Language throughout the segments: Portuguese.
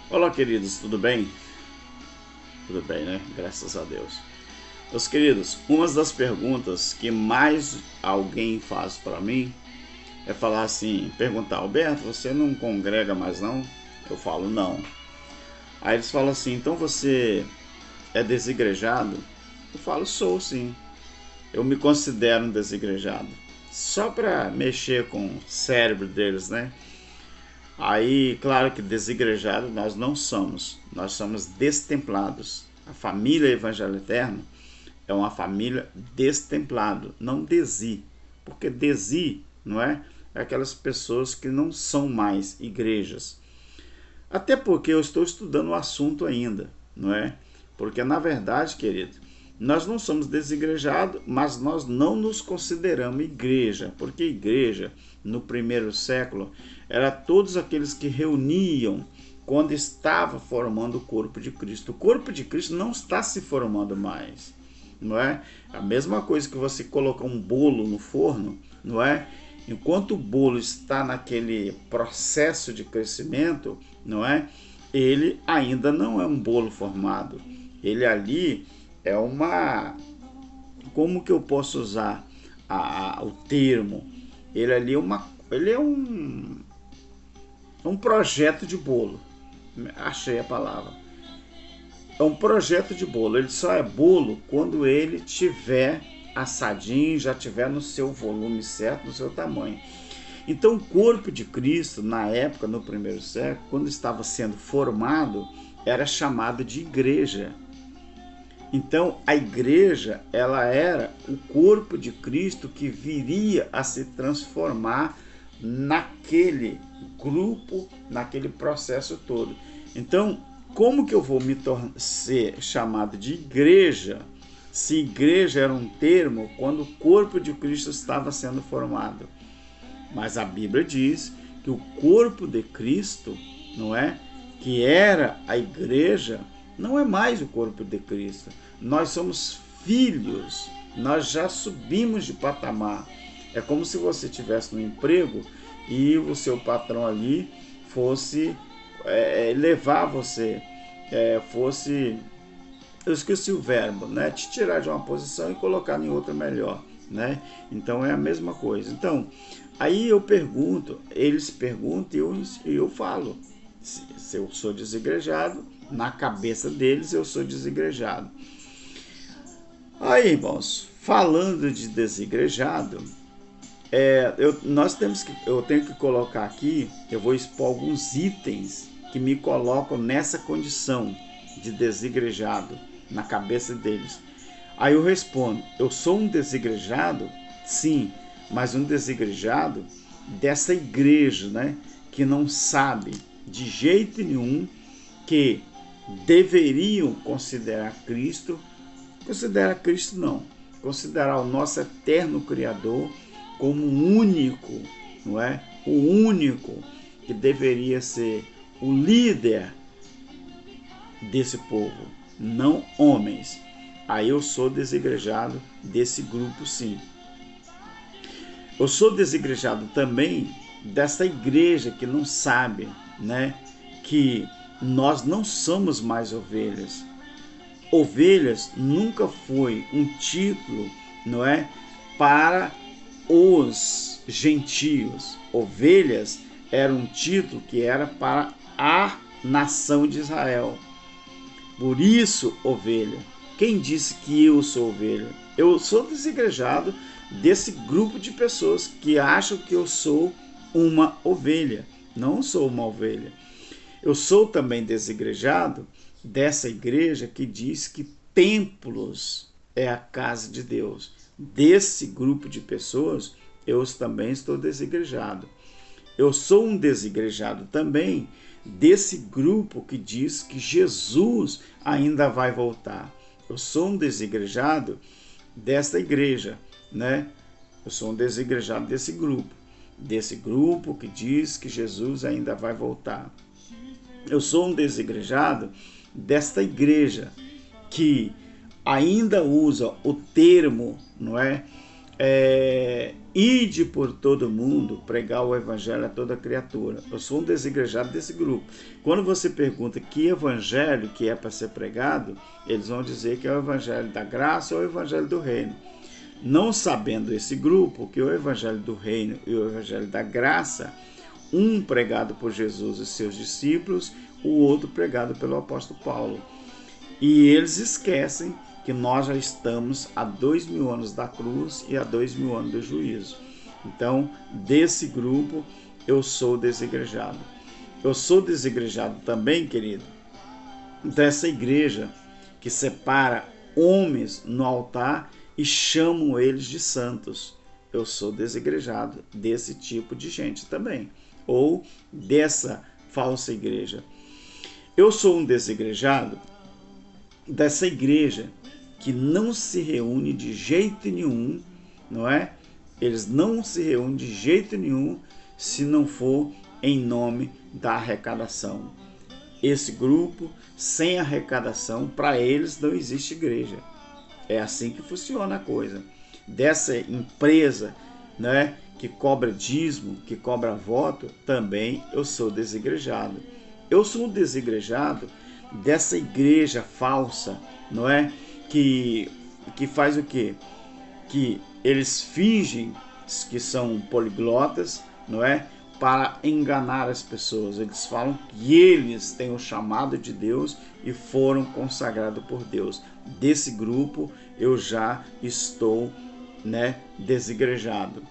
Olá, queridos, tudo bem? Tudo bem, né? Graças a Deus. Meus queridos, uma das perguntas que mais alguém faz para mim é falar assim, perguntar: Alberto, você não congrega mais não? Eu falo: não. Aí eles falam assim: então você é desigrejado? Eu falo: sou, sim. Eu me considero um desigrejado. Só para mexer com o cérebro deles, né? Aí, claro que desigrejado nós não somos, nós somos destemplados. A família Evangelho Eterno é uma família destemplado, não desi, porque desi, não é? É aquelas pessoas que não são mais igrejas. Até porque eu estou estudando o assunto ainda, não é? Porque na verdade, querido, nós não somos desigrejados, mas nós não nos consideramos igreja, porque igreja, no primeiro século, era todos aqueles que reuniam quando estava formando o corpo de Cristo. O corpo de Cristo não está se formando mais, não é? A mesma coisa que você colocar um bolo no forno, não é? Enquanto o bolo está naquele processo de crescimento, não é? Ele ainda não é um bolo formado. Ele ali é uma, como que eu posso usar o termo? Ele ali é um projeto de bolo. Achei a palavra. É um projeto de bolo. Ele só é bolo quando ele tiver assadinho, já tiver no seu volume certo, no seu tamanho. Então, o corpo de Cristo, na época, no primeiro século, quando estava sendo formado, era chamado de igreja. Então, a igreja, ela era o corpo de Cristo que viria a se transformar naquele grupo, naquele processo todo. Então, como que eu vou ser chamado de igreja, se igreja era um termo quando o corpo de Cristo estava sendo formado? Mas a Bíblia diz que o corpo de Cristo, não é? Que era a igreja, não é mais o corpo de Cristo. Nós somos filhos, nós já subimos de patamar. É como se você tivesse no emprego e o seu patrão ali fosse levar você, fosse, eu esqueci o verbo, né? Te tirar de uma posição e colocar em outra melhor, né? Então é a mesma coisa. Então, aí eu pergunto, eles perguntam e eu falo. Se eu sou desigrejado, na cabeça deles eu sou desigrejado. Aí, irmãos, falando de desigrejado, eu tenho que colocar aqui, eu vou expor alguns itens que me colocam nessa condição de desigrejado na cabeça deles. Aí eu respondo: eu sou um desigrejado? Sim, mas um desigrejado dessa igreja, né, que não sabe de jeito nenhum que deveriam considerar Cristo. Considerar Cristo não, considerar o nosso eterno Criador como o único, não é? O único que deveria ser o líder desse povo, não homens. Aí eu sou desigrejado desse grupo, sim. Eu sou desigrejado também dessa igreja que não sabe, né, que nós não somos mais ovelhas. Ovelhas nunca foi um título, não é, para os gentios. Ovelhas era um título que era para a nação de Israel. Por isso, ovelha. Quem disse que eu sou ovelha? Eu sou desigrejado desse grupo de pessoas que acham que eu sou uma ovelha. Não sou uma ovelha. Eu sou também desigrejado dessa igreja que diz que templos é a casa de Deus. Desse grupo de pessoas, eu também estou desigrejado. Eu sou um desigrejado também desse grupo que diz que Jesus ainda vai voltar. Eu sou um desigrejado desta igreja, né? Eu sou um desigrejado desse grupo que diz que Jesus ainda vai voltar. Eu sou um desigrejado desta igreja que ainda usa o termo, não é? ide por todo mundo, pregar o evangelho a toda criatura. Eu sou um desigrejado desse grupo. Quando você pergunta que evangelho que é para ser pregado, eles vão dizer que é o evangelho da graça ou o evangelho do reino. Não sabendo esse grupo que o evangelho do reino e o evangelho da graça, um pregado por Jesus e seus discípulos, o outro pregado pelo apóstolo Paulo. E eles esquecem que nós já estamos há 2000 anos da cruz e há 2000 anos do juízo. Então, desse grupo, eu sou desigrejado. Eu sou desigrejado também, querido, dessa igreja que separa homens no altar e chamam eles de santos. Eu sou desigrejado desse tipo de gente também, ou dessa falsa igreja. Eu sou um desigrejado dessa igreja que não se reúne de jeito nenhum, não é? Eles não se reúnem de jeito nenhum se não for em nome da arrecadação. Esse grupo, sem arrecadação, para eles não existe igreja. É assim que funciona a coisa. Dessa empresa, né, que cobra dízimo, que cobra voto, também eu sou desigrejado. Eu sou um desigrejado dessa igreja falsa, não é? Que faz o quê? Que eles fingem que são poliglotas, não é? Para enganar as pessoas. Eles falam que eles têm o chamado de Deus e foram consagrados por Deus. Desse grupo eu já estou, né, desigrejado.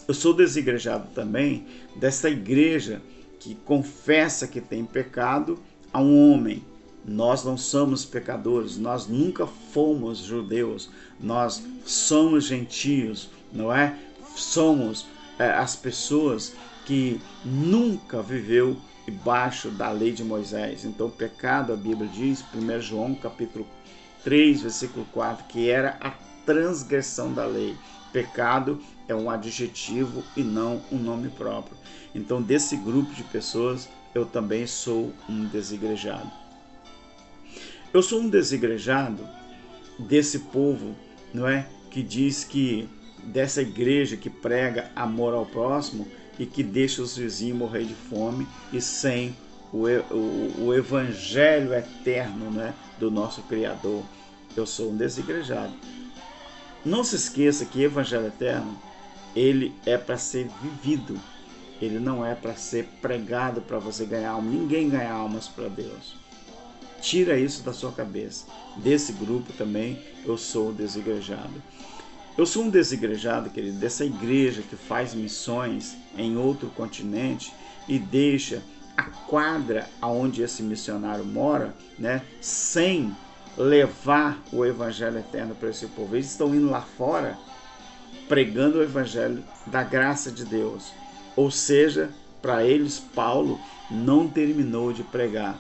Eu sou desigrejado também dessa igreja que confessa que tem pecado a um homem. Nós não somos pecadores, nós nunca fomos judeus, nós somos gentios, não é? Somos as pessoas que nunca viveu debaixo da lei de Moisés. Então, pecado, a Bíblia diz, 1 João capítulo 3, versículo 4, que era a transgressão da lei. Pecado é um adjetivo e não um nome próprio. Então, desse grupo de pessoas, eu também sou um desigrejado. Eu sou um desigrejado desse povo, não é? Que diz que dessa igreja que prega amor ao próximo e que deixa os vizinhos morrer de fome e sem o evangelho eterno, né, do nosso Criador. Eu sou um desigrejado. Não se esqueça que evangelho eterno, ele é para ser vivido. Ele não é para ser pregado para você ganhar alma. Ninguém ganha almas para Deus. Tira isso da sua cabeça. Desse grupo também eu sou desigrejado. Eu sou um desigrejado, querido, dessa igreja que faz missões em outro continente e deixa a quadra aonde esse missionário mora, né, sem levar o evangelho eterno para esse povo. Eles estão indo lá fora pregando o evangelho da graça de Deus. Ou seja, para eles, Paulo não terminou de pregar.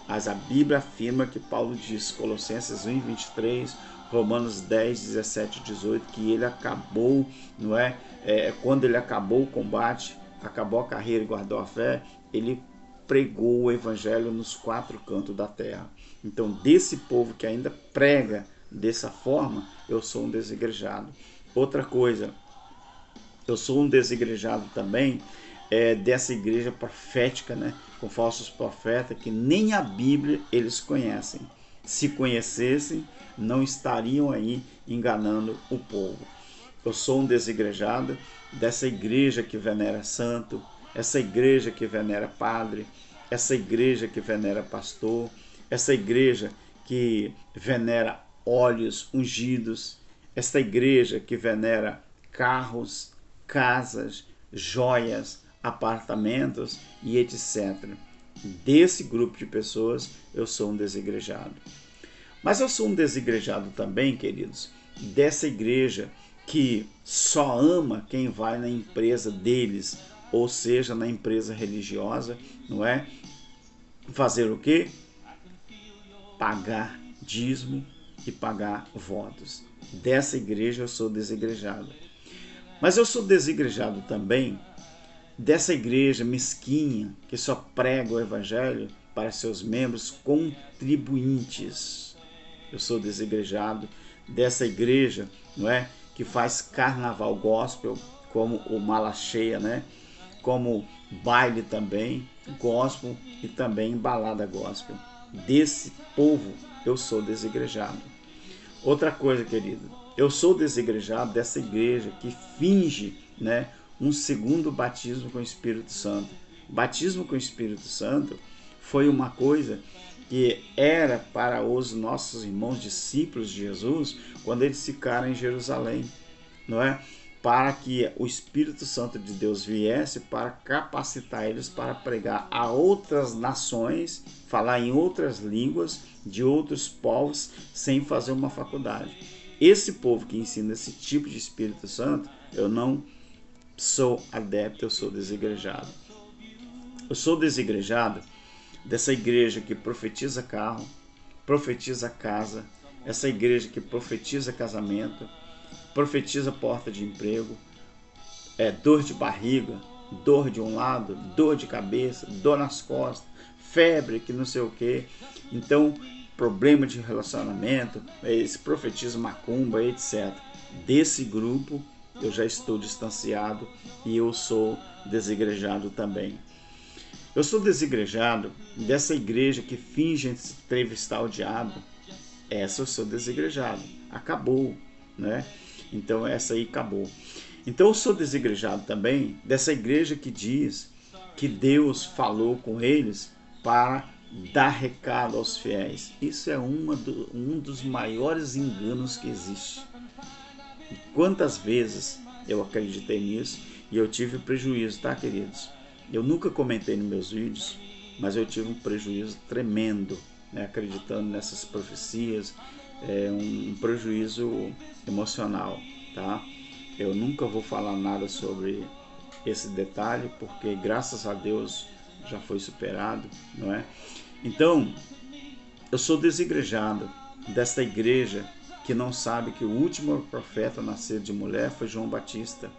Mas a Bíblia afirma que Paulo diz, Colossenses 1, 23, Romanos 10, 17 e 18, que ele acabou, não é? Quando ele acabou o combate, acabou a carreira e guardou a fé, ele pregou o evangelho nos 4 cantos da terra. Então, desse povo que ainda prega dessa forma, eu sou um desigrejado. Outra coisa, eu sou um desigrejado também dessa igreja profética, né, com falsos profetas, que nem a Bíblia eles conhecem. Se conhecessem, não estariam aí enganando o povo. Eu sou um desigrejado dessa igreja que venera santo, essa igreja que venera padre, essa igreja que venera pastor, essa igreja que venera óleos ungidos, essa igreja que venera carros, casas, joias, apartamentos e etc. Desse grupo de pessoas eu sou um desigrejado. Mas eu sou um desigrejado também, queridos, dessa igreja que só ama quem vai na empresa deles, ou seja, na empresa religiosa, não é? Fazer o quê? Pagar dízimo e pagar votos. Dessa igreja eu sou desigrejado. Mas eu sou desigrejado também dessa igreja mesquinha que só prega o evangelho para seus membros contribuintes. Eu sou desigrejado dessa igreja, não é, que faz carnaval gospel, como o Mala Cheia, né? Como baile também, gospel e também balada gospel. Desse povo eu sou desigrejado. Outra coisa, querido, eu sou desigrejado dessa igreja que finge, né, um segundo batismo com o Espírito Santo. Batismo com o Espírito Santo foi uma coisa que era para os nossos irmãos discípulos de Jesus quando eles ficaram em Jerusalém, não é? Para que o Espírito Santo de Deus viesse para capacitar eles para pregar a outras nações, falar em outras línguas de outros povos sem fazer uma faculdade. Esse povo que ensina esse tipo de Espírito Santo, eu não sou adepto, eu sou desigrejado. Eu sou desigrejado dessa igreja que profetiza carro, profetiza casa, essa igreja que profetiza casamento, profetiza porta de emprego, dor de barriga, dor de um lado, dor de cabeça, dor nas costas, febre, que não sei o que. Então, problema de relacionamento, esse profetiza macumba, etc. Desse grupo eu já estou distanciado e eu sou desigrejado também. Eu sou desigrejado dessa igreja que finge entrevistar o diabo. Essa eu sou desigrejado. Acabou, né? Então essa aí acabou. Então eu sou desigrejado também dessa igreja que diz que Deus falou com eles para dar recado aos fiéis. Isso é um dos maiores enganos que existe. Quantas vezes eu acreditei nisso e eu tive prejuízo, tá, queridos? Eu nunca comentei nos meus vídeos, mas eu tive um prejuízo tremendo, né, acreditando nessas profecias, um prejuízo emocional, tá? Eu nunca vou falar nada sobre esse detalhe, porque graças a Deus já foi superado, não é? Então, eu sou desigrejado desta igreja que não sabe que o último profeta nascido de mulher foi João Batista.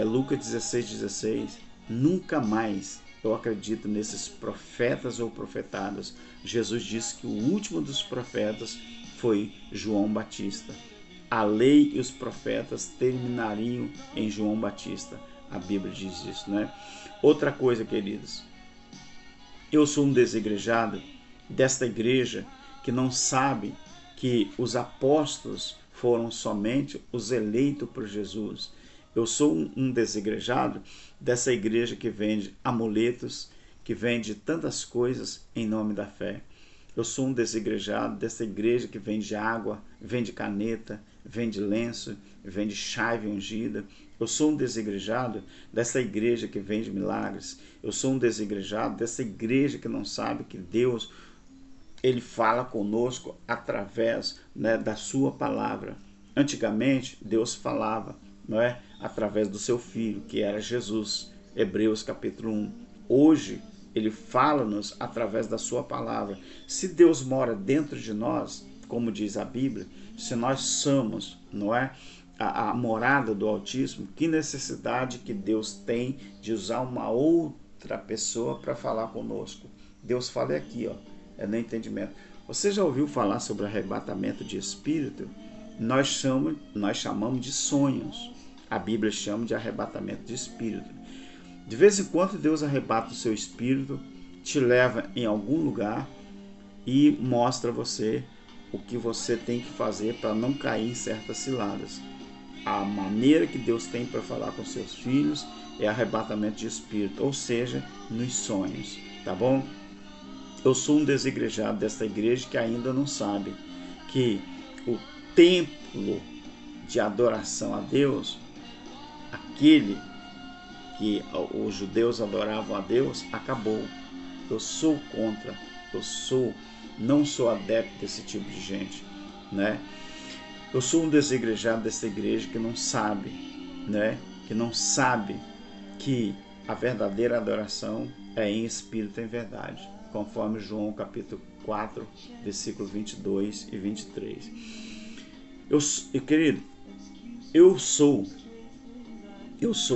Lucas 16:16. Nunca mais eu acredito nesses profetas ou profetadas. Jesus disse que o último dos profetas foi João Batista. A lei e os profetas terminariam em João Batista. A Bíblia diz isso, né? Outra coisa, queridos, eu sou um desigrejado desta igreja que não sabe que os apóstolos foram somente os eleitos por Jesus. Eu sou um desigrejado dessa igreja que vende amuletos, que vende tantas coisas em nome da fé. Eu sou um desigrejado dessa igreja que vende água, vende caneta, vende lenço, vende chave ungida. Eu sou um desigrejado dessa igreja que vende milagres. Eu sou um desigrejado dessa igreja que não sabe que Deus, Ele fala conosco através, né, da sua palavra. Antigamente, Deus falava, não é? Através do seu Filho, que era Jesus. Hebreus capítulo 1. Hoje, Ele fala-nos através da sua palavra. Se Deus mora dentro de nós, como diz a Bíblia, se nós somos, não é, a morada do Altíssimo, que necessidade que Deus tem de usar uma outra pessoa para falar conosco? Deus fala aqui, ó, é no entendimento. Você já ouviu falar sobre arrebatamento de espírito? Nós chamamos de sonhos. A Bíblia chama de arrebatamento de espírito. De vez em quando Deus arrebata o seu espírito, te leva em algum lugar e mostra a você o que você tem que fazer para não cair em certas ciladas. A maneira que Deus tem para falar com seus filhos é arrebatamento de espírito, ou seja, nos sonhos, tá bom? Eu sou um desigrejado desta igreja que ainda não sabe que o templo de adoração a Deus, aquele que os judeus adoravam a Deus, acabou. Eu sou contra, não sou adepto desse tipo de gente, né? Eu sou um desigrejado dessa igreja que não sabe, né? Que não sabe que a verdadeira adoração é em espírito e em verdade, conforme João capítulo 4, versículo 22 e 23. Querido, eu sou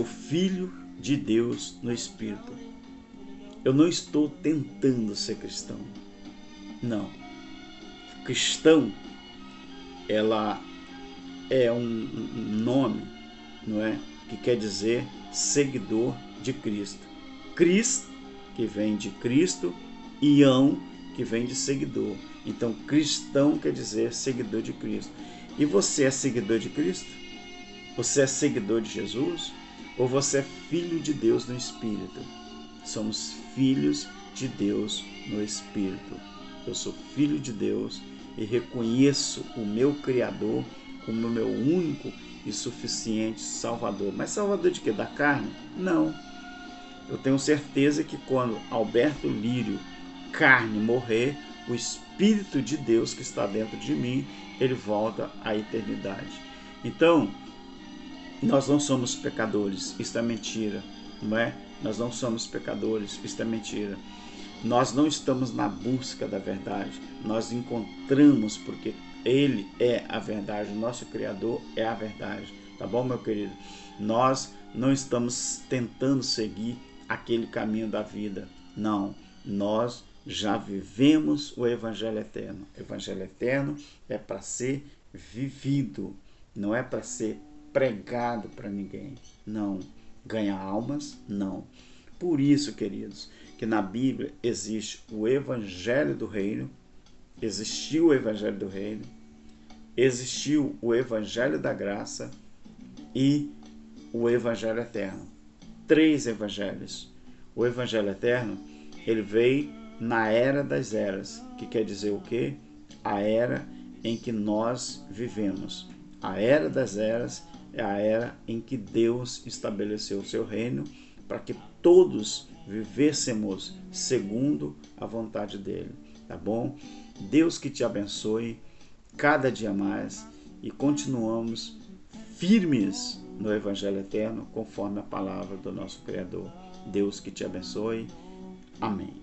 filho de Deus no Espírito. Eu não estou tentando ser cristão. Não. Cristão, ela é um nome, não é? Que quer dizer seguidor de Cristo. Cristo, que vem de Cristo, e ão, que vem de seguidor. Então, cristão quer dizer seguidor de Cristo. E você é seguidor de Cristo? Você é seguidor de Jesus? Ou você é filho de Deus no Espírito? Somos filhos de Deus no Espírito. Eu sou filho de Deus e reconheço o meu Criador como meu único e suficiente Salvador. Mas Salvador de quê? Da carne? Não. Eu tenho certeza que quando Alberto Lírio, carne, morrer, o Espírito de Deus que está dentro de mim, ele volta à eternidade. Então, nós não somos pecadores, isso é mentira, não é? Nós não somos pecadores, isso é mentira. Nós não estamos na busca da verdade, nós encontramos porque Ele é a verdade, o nosso Criador é a verdade, tá bom, meu querido? Nós não estamos tentando seguir aquele caminho da vida, não, nós já vivemos o Evangelho Eterno. O Evangelho Eterno é para ser vivido, não é para ser pregado para ninguém, não. Ganhar almas, não. Por isso, queridos, que na Bíblia existe o Evangelho do Reino, existiu o Evangelho do Reino, existiu o Evangelho da Graça e o Evangelho Eterno. 3 evangelhos. O Evangelho Eterno, ele veio na Era das Eras, que quer dizer o quê? A era em que nós vivemos. A Era das Eras é a era em que Deus estabeleceu o seu reino para que todos vivêssemos segundo a vontade dele, tá bom? Deus que te abençoe cada dia mais e continuamos firmes no Evangelho Eterno conforme a palavra do nosso Criador. Deus que te abençoe. Amém.